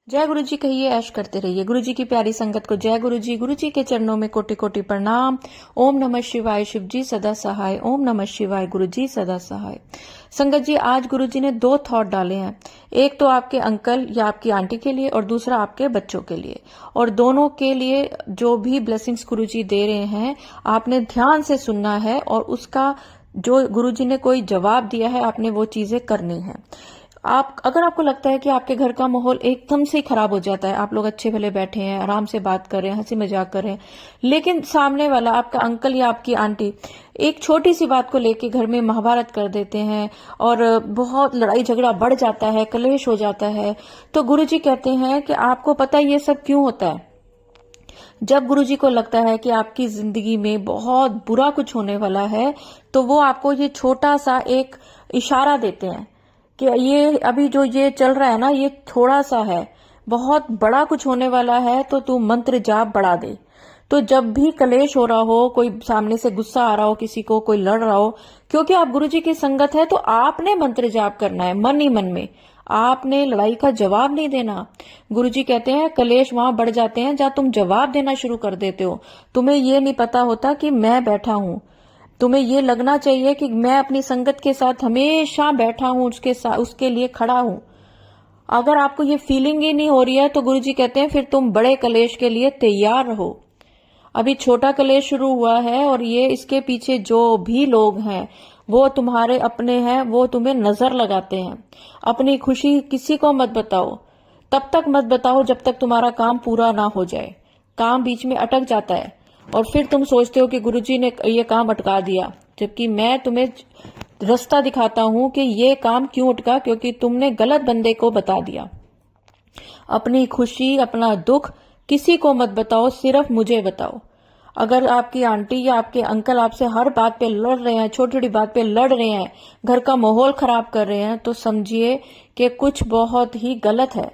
जय गुरु जी कहिए, ऐश करते रहिए। गुरु जी की प्यारी संगत को जय गुरु जी के चरणों में कोटि कोटि प्रणाम। ओम नमः शिवाय, शिव जी सदा सहाय। ओम नमः शिवाय, गुरु जी सदा सहाय। संगत जी, आज गुरु जी ने 2 थॉट डाले हैं। एक तो आपके अंकल या आपकी आंटी के लिए और दूसरा आपके बच्चों के लिए। और दोनों के लिए जो भी ब्लेसिंग्स गुरु जी दे रहे हैं, आपने ध्यान से सुनना है और उसका जो गुरु जी ने कोई जवाब दिया है, आपने वो चीजें करनी है। अगर आपको लगता है कि आपके घर का माहौल एकदम से ही खराब हो जाता है, आप लोग अच्छे भले बैठे हैं, आराम से बात कर रहे हैं, हंसी मजाक कर रहे हैं, लेकिन सामने वाला आपका अंकल या आपकी आंटी एक छोटी सी बात को लेके घर में महाभारत कर देते हैं और बहुत लड़ाई झगड़ा बढ़ जाता है, कलेश हो जाता है, तो गुरुजी कहते हैं कि आपको पता है ये सब क्यों होता है। जब गुरुजी को लगता है कि आपकी जिंदगी में बहुत बुरा कुछ होने वाला है, तो वो आपको ये छोटा सा एक इशारा देते हैं कि ये अभी जो ये चल रहा है ना, ये थोड़ा सा है, बहुत बड़ा कुछ होने वाला है, तो तू मंत्र जाप बढ़ा दे। तो जब भी कलेश हो रहा हो, कोई सामने से गुस्सा आ रहा हो, किसी को कोई लड़ रहा हो, क्योंकि आप गुरुजी की संगत है, तो आपने मंत्र जाप करना है मन ही मन में। आपने लड़ाई का जवाब नहीं देना। गुरुजी कहते हैं कलेश वहां बढ़ जाते हैं जहां तुम जवाब देना शुरू कर देते हो। तुम्हें ये नहीं पता होता कि मैं बैठा हूं। तुम्हें ये लगना चाहिए कि मैं अपनी संगत के साथ हमेशा बैठा हूं, उसके लिए खड़ा हूं। अगर आपको ये फीलिंग ही नहीं हो रही है, तो गुरुजी कहते हैं फिर तुम बड़े कलेश के लिए तैयार रहो। अभी छोटा कलेश शुरू हुआ है और ये इसके पीछे जो भी लोग हैं वो तुम्हारे अपने हैं, वो तुम्हें नजर लगाते हैं। अपनी खुशी किसी को मत बताओ, तब तक मत बताओ जब तक तुम्हारा काम पूरा ना हो जाए। काम बीच में अटक जाता है और फिर तुम सोचते हो कि गुरुजी ने ये काम अटका दिया, जबकि मैं तुम्हें रास्ता दिखाता हूं कि ये काम क्यों अटका, क्योंकि तुमने गलत बंदे को बता दिया। अपनी खुशी, अपना दुख किसी को मत बताओ, सिर्फ मुझे बताओ। अगर आपकी आंटी या आपके अंकल आपसे हर बात पे लड़ रहे हैं, छोटी छोटी बात पे लड़ रहे हैं, घर का माहौल खराब कर रहे हैं, तो समझिए कि कुछ बहुत ही गलत है।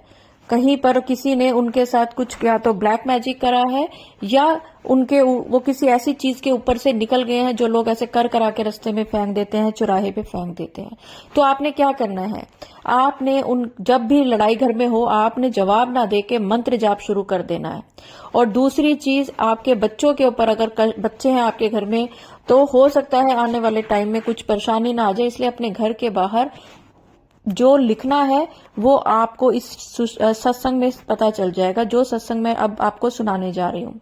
कहीं पर किसी ने उनके साथ कुछ या तो ब्लैक मैजिक करा है, या वो किसी ऐसी चीज के ऊपर से निकल गए हैं जो लोग ऐसे कर करा के रास्ते में फेंक देते हैं, चौराहे पे फेंक देते हैं। तो आपने क्या करना है, आपने जब भी लड़ाई घर में हो, आपने जवाब ना देके मंत्र जाप शुरू कर देना है। और दूसरी चीज, आपके बच्चों के ऊपर, अगर बच्चे हैं आपके घर में, तो हो सकता है आने वाले टाइम में कुछ परेशानी ना आ जाए, इसलिए अपने घर के बाहर जो लिखना है वो आपको इस सत्संग में पता चल जाएगा, जो सत्संग में अब आपको सुनाने जा रही हूँ।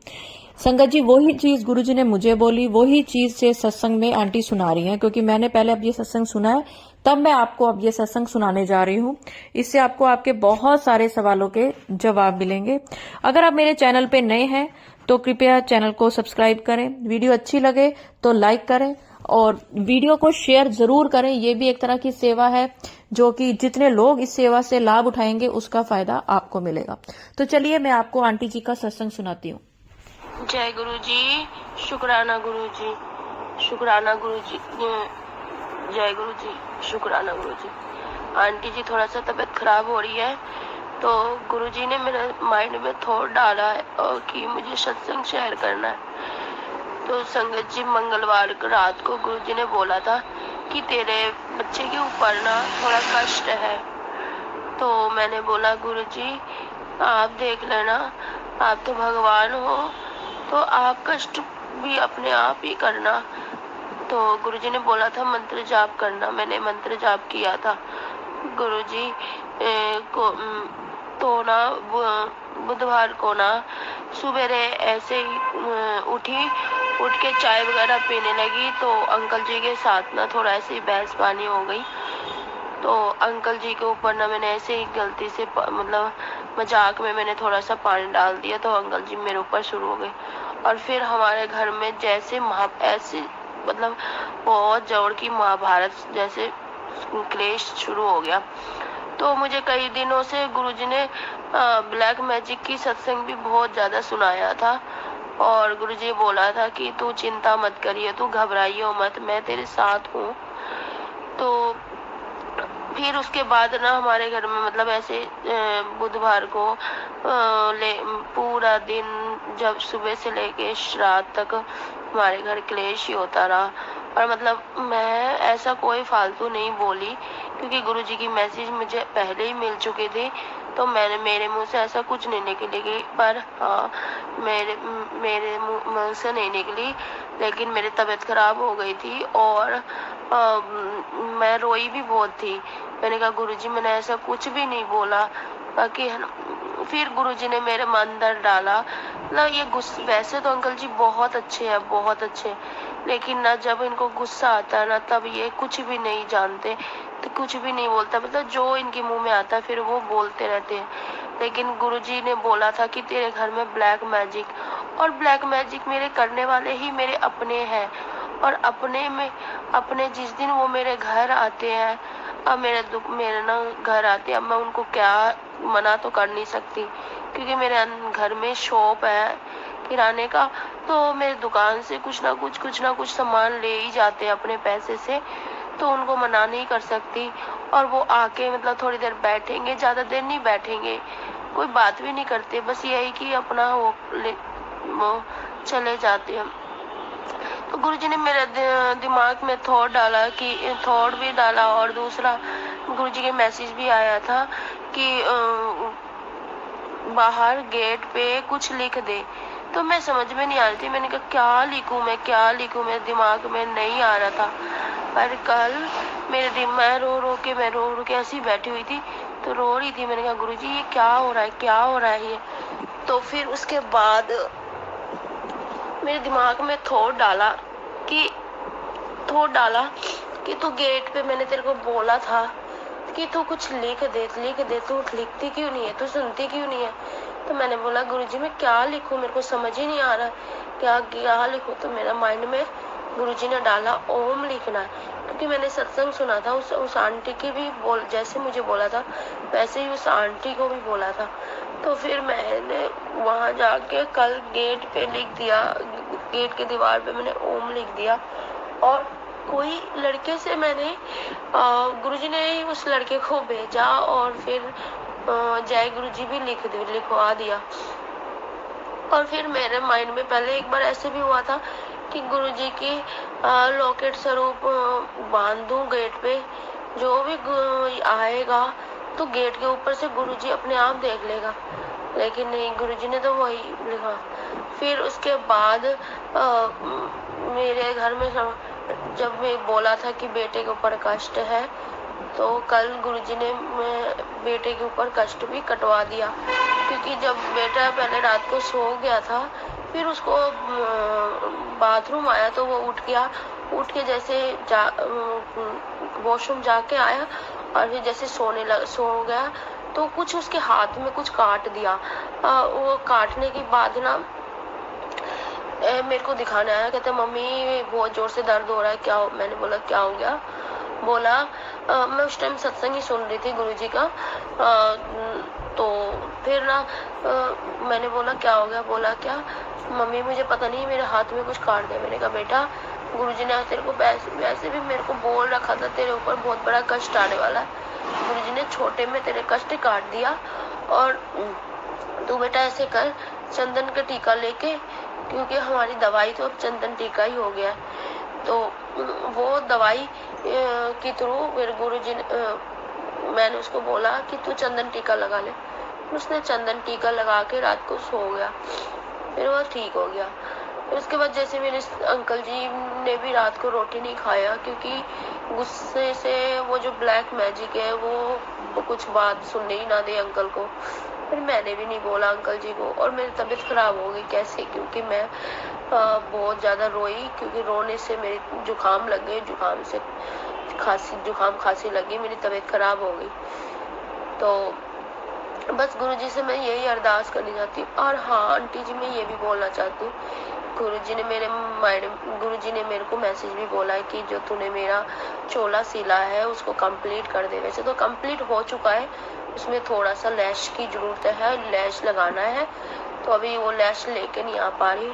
संगत जी, वही चीज गुरुजी ने मुझे बोली, वही चीज से सत्संग में आंटी सुना रही हैं, क्योंकि मैंने पहले अब ये सत्संग सुना है, तब मैं आपको अब ये सत्संग सुनाने जा रही हूँ। इससे आपको आपके बहुत सारे सवालों के जवाब मिलेंगे। अगर आप मेरे चैनल पे नए हैं तो कृपया चैनल को सब्सक्राइब करें, वीडियो अच्छी लगे तो लाइक करें और वीडियो को शेयर जरूर करें। ये भी एक तरह की सेवा है, जो कि जितने लोग इस सेवा से लाभ उठाएंगे उसका फायदा आपको मिलेगा। तो चलिए मैं आपको आंटी जी का सत्संग सुनाती हूँ। जय गुरु जी, शुक्राना गुरु जी, शुक्राना गुरु जी, जय गुरु जी, शुक्राना गुरु जी। आंटी जी थोड़ा सा तबीयत खराब हो रही है, तो गुरु जी ने मेरे माइंड में थॉट डाला है और कि मुझे सत्संग शेयर करना है। तो संगत जी, मंगलवार रात को गुरु जी ने बोला था कि तेरे बच्चे के ऊपर ना थोड़ा कष्ट है। तो मैंने बोला गुरु जी आप देख लेना, आप तो भगवान हो, तो आप कष्ट भी अपने आप ही करना। तो गुरुजी ने बोला था मंत्र जाप करना, मैंने मंत्र जाप किया था। गुरुजी को तो ना बुधवार को ना सुबेरे ऐसे ही उठ के चाय वगैरह पीने लगी, तो अंकल जी के साथ ना थोड़ा ऐसे ही बहस पानी हो गई। तो अंकल जी के ऊपर ना मैंने ऐसे ही गलती से मतलब मजाक में मैंने थोड़ा सा पानी डाल दिया, तो अंकल जी मेरे ऊपर शुरू हो गए। और फिर हमारे घर में जैसे ऐसे मतलब बहुत जोर की महाभारत जैसे क्लेश शुरू हो गया। तो मुझे कई दिनों से गुरुजी ने ब्लैक मैजिक की सत्संग भी बहुत ज्यादा सुनाया था, और गुरुजी बोला था कि तू चिंता मत करिए, तू घबराइयो मत, मैं तेरे साथ हूँ। तो फिर उसके बाद ना हमारे घर में मतलब ऐसे बुधवार को पूरा दिन, जब सुबह से लेके रात तक हमारे घर क्लेश ही होता रहा। और मतलब मैं ऐसा कोई फालतू नहीं बोली, क्योंकि गुरुजी की मैसेज मुझे पहले ही मिल चुके थे, तो मेरे मुंह से ऐसा कुछ नहीं निकलेगी। पर हाँ, मेरे मुंह से नहीं निकली, लेकिन मेरी तबीयत खराब हो गई थी और मैं रोई भी बहुत थी। मैंने कहा गुरुजी मैंने ऐसा कुछ भी नहीं बोला, बाकी है ना। फिर गुरुजी ने मेरे मन अंदर डाला, मतलब ये गुस्सा, वैसे तो अंकल जी बहुत अच्छे हैं, बहुत अच्छे, लेकिन ना जब इनको गुस्सा आता है ना, तब ये कुछ भी नहीं जानते, तो कुछ भी नहीं बोलता, मतलब जो इनके मुंह में आता है फिर वो बोलते रहते हैं। लेकिन गुरुजी ने बोला था कि तेरे घर में ब्लैक मैजिक, और ब्लैक मैजिक मेरे करने वाले ही मेरे अपने हैं, और अपने जिस दिन वो मेरे घर आते हैं, अब मेरे ना घर आते हैं, अब मैं उनको क्या मना तो कर नहीं सकती, क्योंकि मेरे घर में शॉप है किराने का, तो मेरे दुकान से कुछ ना कुछ सामान ले ही जाते हैं अपने पैसे से, तो उनको मना नहीं कर सकती। और वो आके मतलब थोड़ी देर बैठेंगे, ज्यादा देर नहीं बैठेंगे, कोई बात भी नहीं करते, बस यही कि अपना वो चले जाते हैं। तो गुरुजी ने मेरे दिमाग में थॉट डाला, कि थॉट भी डाला, और दूसरा गुरुजी के मैसेज भी आया था कि बाहर गेट पे कुछ लिख दे। तो मैं समझ में नहीं आ रही थी, मैंने कहा क्या लिखूं मेरे दिमाग में नहीं आ रहा था। पर कल मैं रो के ऐसी बैठी हुई थी, तो रो रही थी। मैंने कहा गुरुजी ये क्या हो रहा है ये। तो फिर उसके बाद मेरे दिमाग में थॉट डाला कि तू गेट पे, मैंने तेरे को बोला था कि तू कुछ लिख दे, तू लिखती क्यों नहीं है, तू सुनती क्यों नहीं है। तो मैंने बोला गुरुजी मैं क्या लिखूं, मेरे को समझ ही नहीं आ रहा क्या लिखूं। तो मेरा माइंड में गुरुजी ने डाला ओम लिखना, क्योंकि मैंने सत्संग सुना था, उस आंटी की भी जैसे मुझे बोला था वैसे ही उस आंटी को भी बोला था। तो फिर मैंने वहां जाके कल गेट पे लिख दिया, गेट के दीवार पे मैंने ओम लिख दिया, और कोई लड़के से मैंने गुरुजी ने उस लड़के को भेजा, और फिर जय गुरुजी भी लिखवा दिया। और फिर मेरे माइंड में पहले एक बार ऐसे भी हुआ था कि गुरुजी की लॉकेट स्वरूप बांध दूं गेट पे, जो भी आएगा तो गेट के ऊपर से गुरुजी अपने आप देख लेगा, लेकिन नहीं, गुरुजी ने तो वही लिखा। फिर उसके बाद मेरे घर में जब मैं बोला था कि बेटे के ऊपर कष्ट है, तो कल गुरुजी ने बेटे के ऊपर कष्ट भी कटवा दिया, क्योंकि जब बेटा पहले रात को सो गया था, फिर उसको बाथरूम आया तो वो उठ के जैसे वॉशरूम जाके आया, और फिर जैसे सो गया, तो कुछ उसके हाथ में कुछ काट दिया। वो काटने के बाद ना मेरे को दिखाने आया, कहते मम्मी बहुत जोर से दर्द हो रहा है, क्या मैंने बोला क्या हो गया। बोला मैं उस टाइम सत्संग ही सुन रही थी गुरुजी का। तो फिर ना मैंने बोला क्या हो गया। बोला क्या मम्मी मुझे पता नहीं, मेरे हाथ में कुछ काट दिया। मैंने कहा बेटा गुरुजी ने तेरे को वैसे भी मेरे को बोल रखा था तेरे ऊपर बहुत बड़ा कष्ट आने वाला है, गुरुजी ने छोटे में तेरे कष्ट काट दिया, और तू बेटा ऐसे कर चंदन का टीका लेके, क्योंकि हमारी दवाई तो अब चंदन टीका ही हो गया है। तो वो दवाई के थ्रू मेरे गुरुजी ने मैंने उसको बोला कि तू चंदन टीका लगा ले। उसने चंदन टीका लगा के रात को सो गया, फिर वो ठीक हो गया। फिर उसके बाद जैसे मेरे अंकल जी ने भी रात को रोटी नहीं खाया, क्योंकि गुस्से से वो जो ब्लैक मैजिक है वो कुछ बात सुनने ही ना दे अंकल को। फिर मैंने भी नहीं बोला अंकल जी को, और मेरी तबीयत खराब हो गई। कैसे? क्योंकि मैं बहुत ज्यादा रोई, क्योंकि रोने से मेरी जुकाम लग गई, जुकाम से जुकाम खांसी लगी, मेरी तबीयत खराब हो गई। तो बस गुरुजी से मैं यही अरदास करनी चाहती हूँ। और हाँ आंटी जी मैं ये भी बोलना चाहती हूँ, गुरुजी ने मेरे को मैसेज भी बोला है कि जो तूने मेरा चोला सिला है उसको कंप्लीट कर दे। वैसे तो कंप्लीट हो चुका है, उसमें थोड़ा सा लैश की जरूरत है, लैश लगाना है, तो अभी वो लैश लेके नहीं आ पा रही।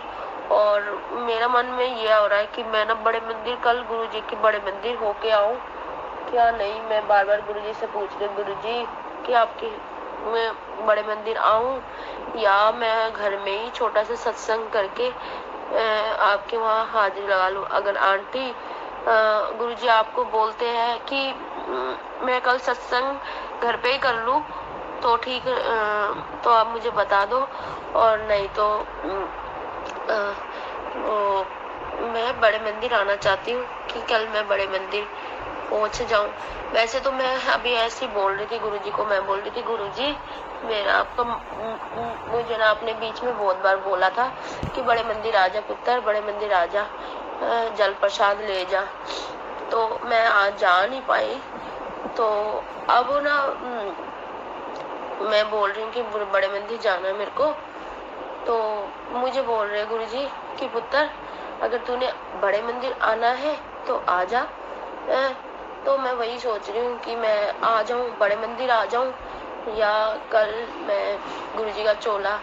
और मेरा मन में ये हो रहा है कि मैं ना बड़े मंदिर कल गुरुजी के बड़े मंदिर होके आऊँ क्या नहीं। मैं बार बार गुरुजी से पूछ रही गुरुजी कि आपके मैं बड़े मंदिर आऊं या मैं घर में ही छोटा सा सत्संग करके आपके वहाँ हाजिरी लगा लूं। अगर आंटी गुरुजी आपको बोलते हैं कि मैं कल सत्संग घर पे ही कर लूं तो ठीक, तो आप मुझे बता दो, और नहीं तो मैं बड़े मंदिर आना चाहती हूँ कि कल मैं बड़े मंदिर पहुंच जाऊं। वैसे तो मैं अभी ऐसे ही बोल रही थी गुरुजी को, मैं बोल रही थी गुरुजी मेरा आपका मुझे ना आपने बीच में बहुत बार बोला था कि बड़े मंदिर आ जा पुत्र, बड़े मंदिर आ जा, जल प्रसाद ले जा, तो मैं आज जा नहीं पाई। तो अब ना मैं बोल रही हूँ कि बड़े मंदिर जाना है मेरे को, तो मुझे बोल रहे गुरुजी कि पुत्र अगर तूने बड़े मंदिर आना है तो आ जा। तो मैं वही सोच रही हूँ कि मैं आ जाऊँ, बड़े मंदिर आ जाऊँ, या कल मैं गुरुजी का चोला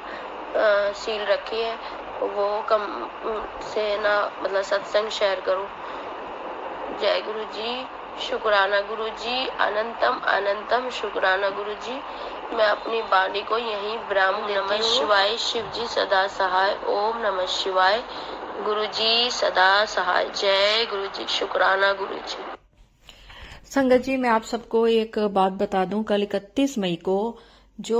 सील रखी है वो कम से ना मतलब सत्संग शेयर करूँ। जय गुरुजी, शुक्राना गुरुजी, अनंतम अनंतम शुक्राना गुरुजी। मैं अपनी वाणी को यहीं विराम देती हूँ। नमः शिवाय, शिव जी सदा सहाय। ओम नमः शिवाय, गुरुजी सदा सहाय। जय गुरुजी, शुक्राना गुरुजी। संगत जी, मैं आप सबको एक बात बता दूं, कल 31 मई को जो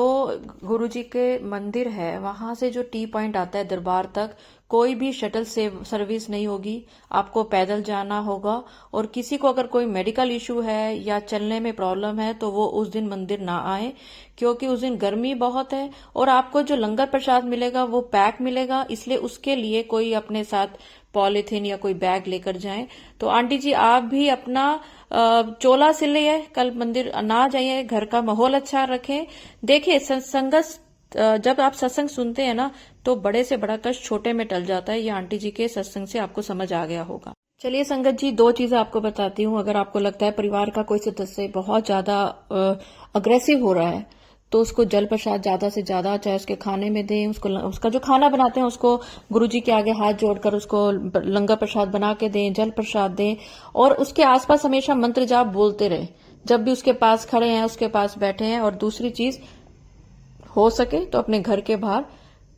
गुरुजी के मंदिर है वहां से जो टी पॉइंट आता है दरबार तक, कोई भी शटल सर्विस नहीं होगी, आपको पैदल जाना होगा। और किसी को अगर कोई मेडिकल इशू है या चलने में प्रॉब्लम है तो वो उस दिन मंदिर ना आए, क्योंकि उस दिन गर्मी बहुत है और आपको जो लंगर प्रसाद मिलेगा वो पैक मिलेगा, इसलिए उसके लिए कोई अपने साथ पॉलिथीन या कोई बैग लेकर जाएं। तो आंटी जी आप भी अपना चोला सिलिए, कल मंदिर ना जाइए, घर का माहौल अच्छा रखें। देखिए संगत, जब आप सत्संग सुनते हैं ना तो बड़े से बड़ा कष्ट छोटे में टल जाता है। ये आंटी जी के सत्संग से आपको समझ आ गया होगा। चलिए संगत जी, दो चीजें आपको बताती हूँ। अगर आपको लगता है परिवार का कोई सदस्य बहुत ज्यादा अग्रेसिव हो रहा है तो उसको जल प्रसाद ज्यादा से ज्यादा चाहे उसके खाने में दें, उसका जो खाना बनाते हैं उसको गुरुजी के आगे हाथ जोड़कर उसको लंगर प्रसाद बना के दें, जल प्रसाद दें, और उसके आसपास हमेशा मंत्र जाप बोलते रहे जब भी उसके पास खड़े हैं, उसके पास बैठे हैं। और दूसरी चीज, हो सके तो अपने घर के बाहर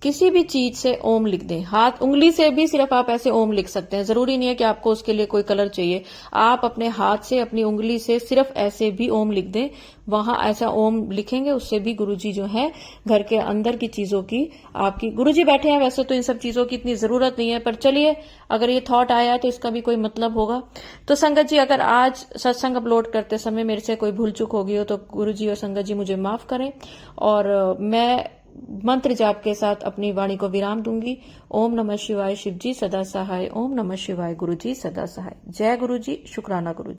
किसी भी चीज से ओम लिख दें। हाथ उंगली से भी सिर्फ आप ऐसे ओम लिख सकते हैं, जरूरी नहीं है कि आपको उसके लिए कोई कलर चाहिए। आप अपने हाथ से अपनी उंगली से सिर्फ ऐसे भी ओम लिख दें, वहां ऐसा ओम लिखेंगे, उससे भी गुरुजी जो है घर के अंदर की चीजों की आपकी, गुरुजी बैठे हैं वैसे तो इन सब चीजों की इतनी जरूरत नहीं है, पर चलिए अगर ये थॉट आया तो इसका भी कोई मतलब होगा। तो संगत जी, अगर आज सत्संग अपलोड करते समय मेरे से कोई भूल चूक होगी हो तो गुरुजी और संगत जी मुझे माफ करें, और मैं मंत्र जाप के साथ अपनी वाणी को विराम दूंगी। ओम नमः शिवाय, शिव जी सदा सहाय। ओम नमः शिवाय, गुरु जी सदा सहाय। जय गुरु जी, शुक्राना गुरु जी।